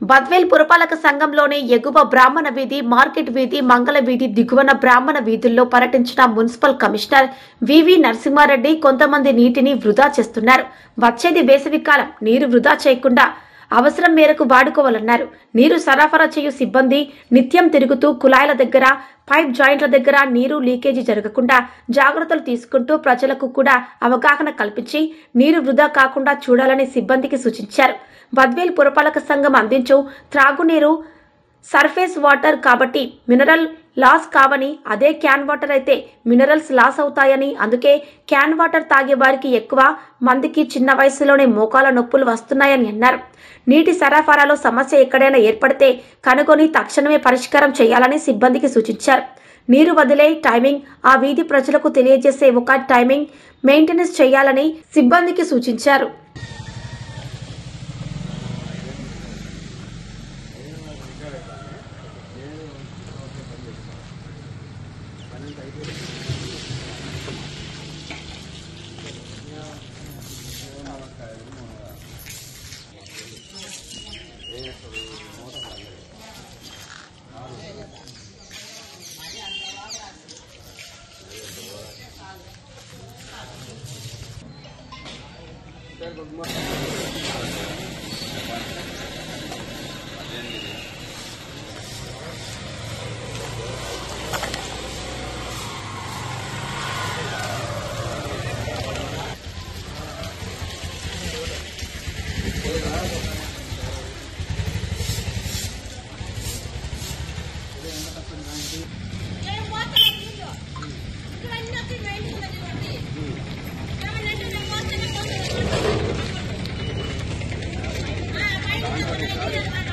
బద్వేల్ పురపాలక సంఘంలోని ఎగువ బ్రాహ్మణ వీధి, మార్కెట్ వీధి, మంగళ వీధి దిగువన బ్రాహ్మణ వీధుల్లో పర్యటించిన మున్సిపల్ కమిషనర్ వివి నరసింహారెడ్డి కొంతమంది నీటిని వృధా చేస్తున్నారు. వచ్చేది వేసవికాలం, నీరు వృధా చేయకుండా అవసరం మేరకు వాడుకోవాలన్నారు. నీరు సరఫరా చేయు సిబ్బంది నిత్యం తిరుగుతూ కుళాయిల దగ్గర, పైప్ జాయింట్ల దగ్గర నీరు లీకేజీ జరగకుండా జాగ్రత్తలు తీసుకుంటూ ప్రజలకు కూడా అవగాహన కల్పించి నీరు వృధా కాకుండా చూడాలని సిబ్బందికి సూచించారు. బద్వేల్ పురపాలక సంఘం అందించు త్రాగునీరు సర్ఫేస్ వాటర్ కాబట్టి మినరల్ లాస్ కావని, అదే క్యాన్ వాటర్ అయితే మినరల్స్ లాస్ అవుతాయని, అందుకే క్యాన్ వాటర్ తాగే వారికి ఎక్కువ మందికి చిన్న వయసులోనే మోకాల నొప్పులు వస్తున్నాయని అన్నారు. నీటి సరఫరాలో సమస్య ఎక్కడైనా ఏర్పడితే కనుగొని తక్షణమే పరిష్కారం చేయాలని సిబ్బందికి సూచించారు. నీరు వదిలే టైమింగ్ ఆ వీధి ప్రజలకు తెలియజేసే ఒక టైమింగ్ మెయింటెనెన్స్ చేయాలని సిబ్బందికి సూచించారు. Thank you.